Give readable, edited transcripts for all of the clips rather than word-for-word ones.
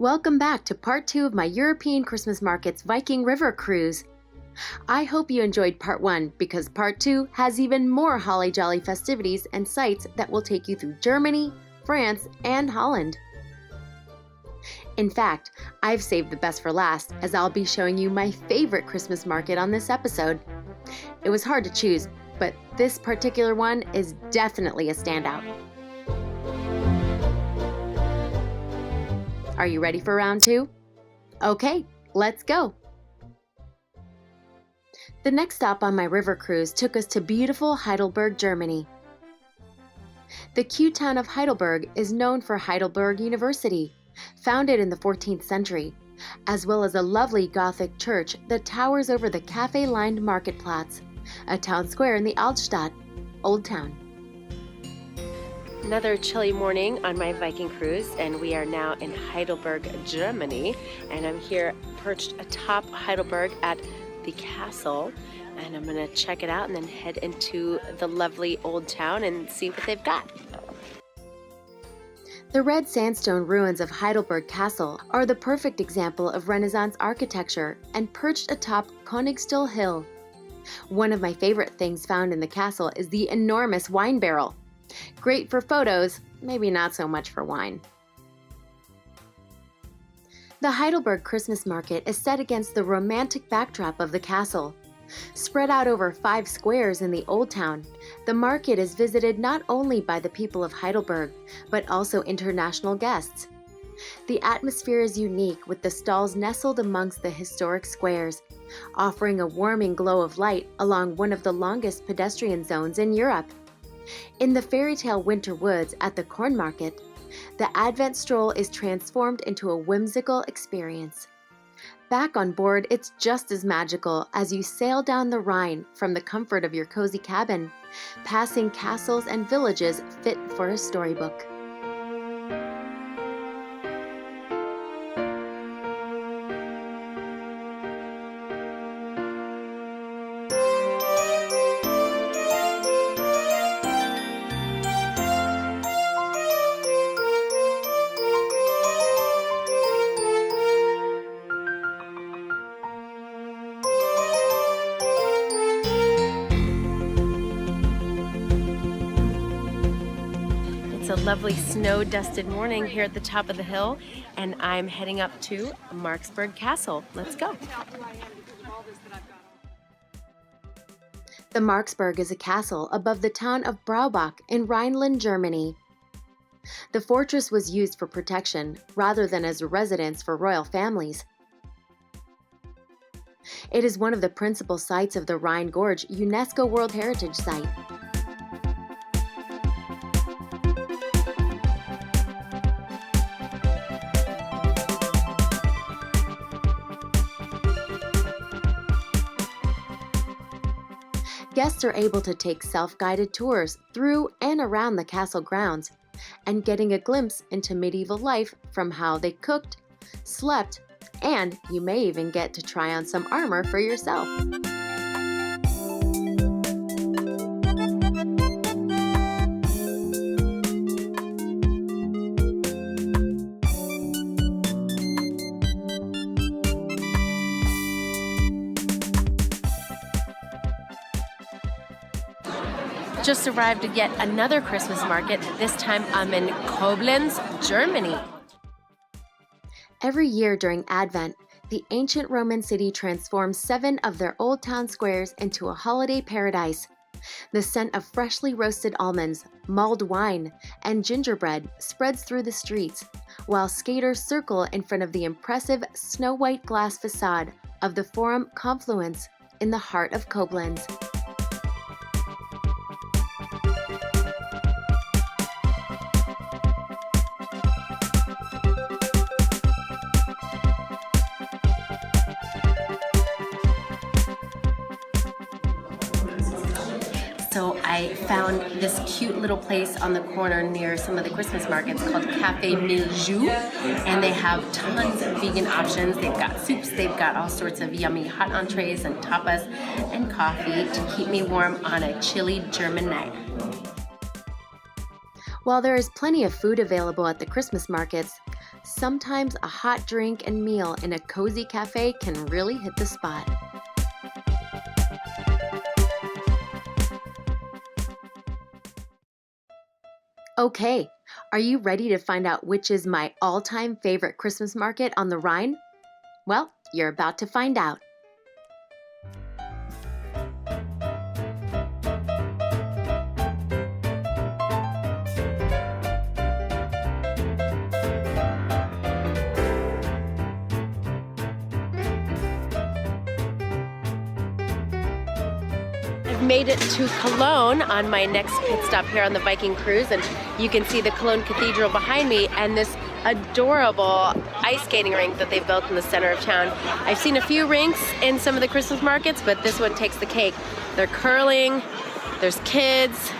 Welcome back to part 2 of my European Christmas Markets Viking River Cruise. I hope you enjoyed part 1 because part 2 has even more holly jolly festivities and sights that will take you through Germany, France, and Holland. In fact, I've saved the best for last as I'll be showing you my favorite Christmas market on this episode. It was hard to choose, but this particular one is definitely a standout. Are you ready for round 2? Okay, let's go! The next stop on my river cruise took us to beautiful Heidelberg, Germany. The cute town of Heidelberg is known for Heidelberg University, founded in the 14th century, as well as a lovely Gothic church that towers over the cafe-lined Marktplatz, a town square in the Altstadt, Old Town. Another chilly morning on my Viking cruise, and we are now in Heidelberg, Germany, and I'm here perched atop Heidelberg at the castle, and I'm gonna check it out and then head into the lovely old town and see what they've got. The red sandstone ruins of Heidelberg Castle are the perfect example of Renaissance architecture and perched atop Königstuhl Hill. One of my favorite things found in the castle is the enormous wine barrel. Great for photos, maybe not so much for wine. The Heidelberg Christmas market is set against the romantic backdrop of the castle. Spread out over 5 squares in the Old Town, the market is visited not only by the people of Heidelberg, but also international guests. The atmosphere is unique with the stalls nestled amongst the historic squares, offering a warming glow of light along one of the longest pedestrian zones in Europe. In the fairy tale winter woods at the corn market, the Advent stroll is transformed into a whimsical experience. Back on board, it's just as magical as you sail down the Rhine from the comfort of your cozy cabin, passing castles and villages fit for a storybook. It's a lovely snow-dusted morning here at the top of the hill, and I'm heading up to Marksburg Castle. Let's go. The Marksburg is a castle above the town of Braubach in Rhineland, Germany. The fortress was used for protection rather than as a residence for royal families. It is one of the principal sites of the Rhine Gorge UNESCO World Heritage Site. Guests are able to take self-guided tours through and around the castle grounds and getting a glimpse into medieval life from how they cooked, slept, and you may even get to try on some armor for yourself. Just arrived at yet another Christmas market. This time I'm in Koblenz, Germany. Every year during Advent, the ancient Roman city transforms 7 of their old town squares into a holiday paradise. The scent of freshly roasted almonds, mulled wine, and gingerbread spreads through the streets, while skaters circle in front of the impressive snow-white glass facade of the Forum Confluence in the heart of Koblenz. So I found this cute little place on the corner near some of the Christmas markets called Café Milju, and they have tons of vegan options. They've got soups, they've got all sorts of yummy hot entrees and tapas and coffee to keep me warm on a chilly German night. While there is plenty of food available at the Christmas markets, sometimes a hot drink and meal in a cozy cafe can really hit the spot. Okay, are you ready to find out which is my all-time favorite Christmas market on the Rhine? Well, you're about to find out. Made it to Cologne on my next pit stop here on the Viking Cruise, and you can see the Cologne Cathedral behind me and this adorable ice skating rink that they've built in the center of town. I've seen a few rinks in some of the Christmas markets, but this one takes the cake. They're curling, there's kids,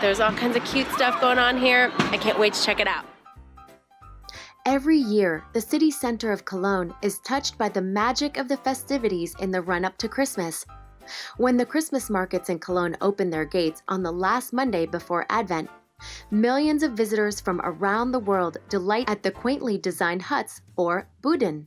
there's all kinds of cute stuff going on here. I can't wait to check it out. Every year, the city center of Cologne is touched by the magic of the festivities in the run-up to Christmas. When the Christmas markets in Cologne open their gates on the last Monday before Advent, millions of visitors from around the world delight at the quaintly designed huts, or Buden.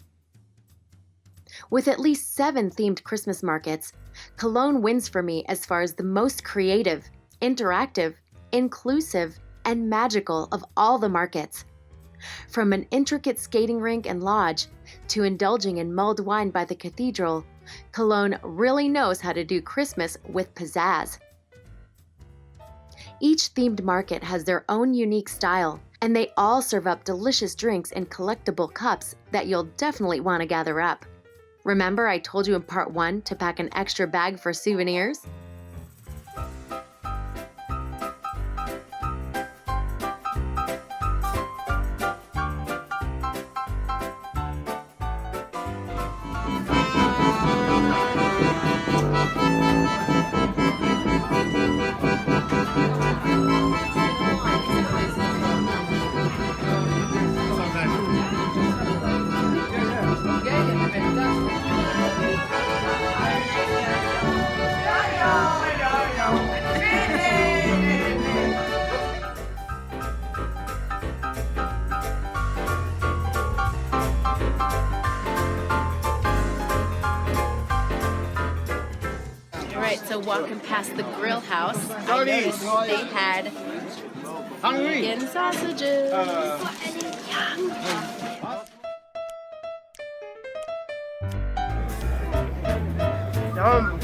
With at least 7 themed Christmas markets, Cologne wins for me as far as the most creative, interactive, inclusive, and magical of all the markets. From an intricate skating rink and lodge to indulging in mulled wine by the cathedral, Cologne really knows how to do Christmas with pizzazz. Each themed market has their own unique style, and they all serve up delicious drinks in collectible cups that you'll definitely want to gather up. Remember I told you in part 1 to pack an extra bag for souvenirs? So walking past the grill house, I noticed they had vegan sausages. Yum.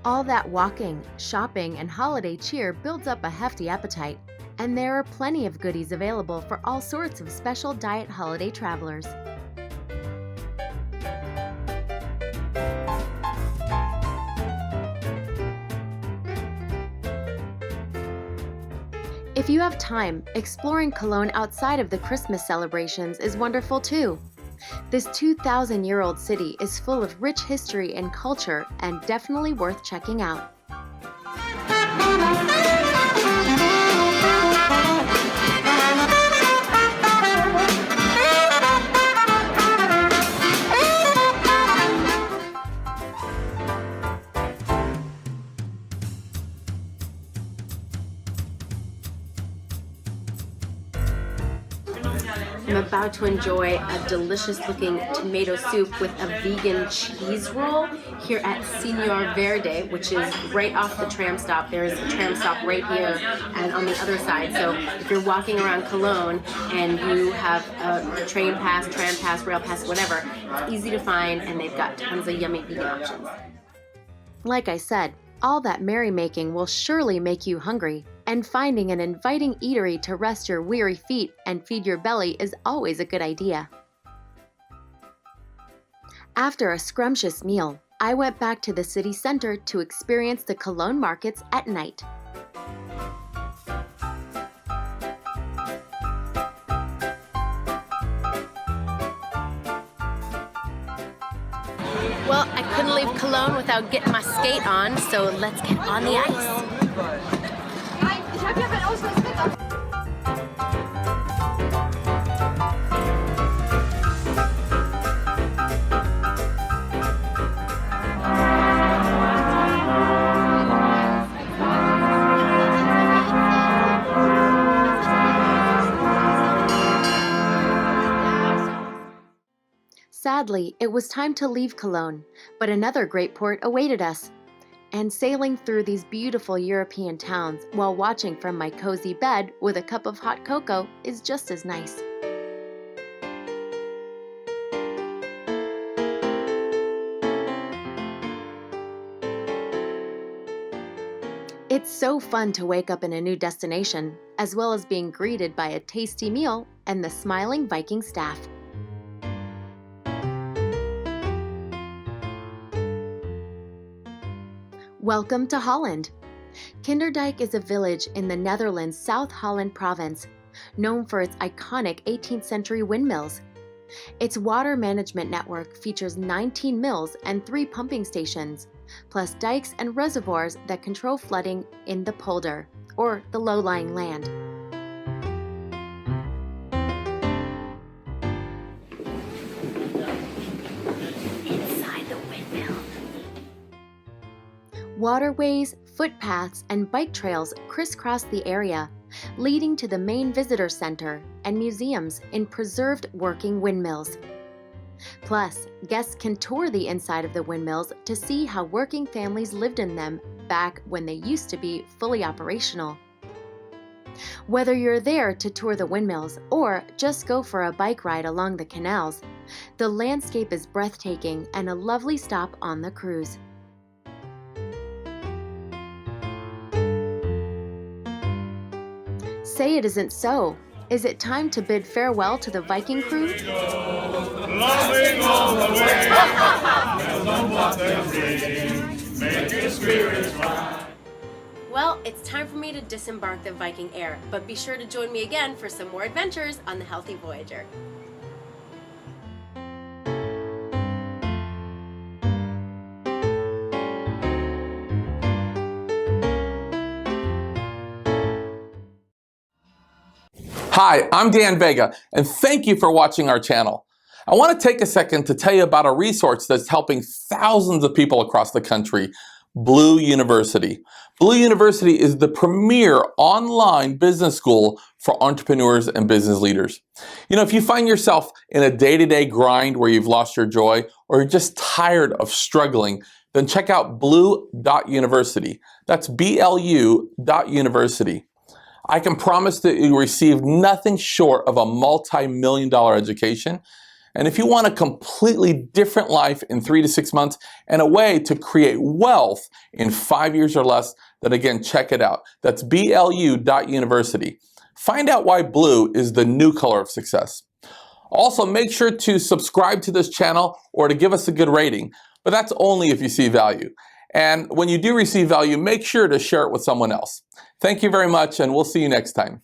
All that walking, shopping, and holiday cheer builds up a hefty appetite. And there are plenty of goodies available for all sorts of special diet holiday travelers. If you have time, exploring Cologne outside of the Christmas celebrations is wonderful too. This 2,000-year-old city is full of rich history and culture and definitely worth checking out. I'm about to enjoy a delicious looking tomato soup with a vegan cheese roll here at Signor Verde, which is right off the tram stop. There's a tram stop right here and on the other side. So if you're walking around Cologne and you have a train pass, tram pass, rail pass, whatever, it's easy to find and they've got tons of yummy vegan options. Like I said, all that merrymaking will surely make you hungry, and finding an inviting eatery to rest your weary feet and feed your belly is always a good idea. After a scrumptious meal, I went back to the city center to experience the Cologne markets at night. Well, I couldn't leave Cologne without getting my skate on, so let's get on the ice. Sadly, it was time to leave Cologne, but another great port awaited us. And sailing through these beautiful European towns while watching from my cozy bed with a cup of hot cocoa is just as nice. It's so fun to wake up in a new destination, as well as being greeted by a tasty meal and the smiling Viking staff. Welcome to Holland. Kinderdijk is a village in the Netherlands' South Holland province, known for its iconic 18th century windmills. Its water management network features 19 mills and 3 pumping stations, plus dikes and reservoirs that control flooding in the polder, or the low-lying land. Inside the windmill. Waterways, footpaths, and bike trails crisscross the area, leading to the main visitor center and museums in preserved working windmills. Plus, guests can tour the inside of the windmills to see how working families lived in them back when they used to be fully operational. Whether you're there to tour the windmills or just go for a bike ride along the canals, the landscape is breathtaking and a lovely stop on the cruise. Say it isn't so. Is it time to bid farewell to the Viking cruise? Loving all the way, on what they bring, make your spirits rise. Well, it's time for me to disembark the Viking Air, but be sure to join me again for some more adventures on the Healthy Voyager. Hi, I'm Dan Vega, and thank you for watching our channel. I want to take a second to tell you about a resource that's helping thousands of people across the country, Blue University. Blue University is the premier online business school for entrepreneurs and business leaders. You know, if you find yourself in a day-to-day grind where you've lost your joy or you're just tired of struggling, then check out blue.university. That's BLU.university. I can promise that you receive nothing short of a multi-million-dollar education. And if you want a completely different life in 3 to 6 months and a way to create wealth in 5 years or less, then again, check it out. That's BLU.university. Find out why blue is the new color of success. Also, make sure to subscribe to this channel or to give us a good rating, but that's only if you see value. And when you do receive value, make sure to share it with someone else. Thank you very much, and we'll see you next time.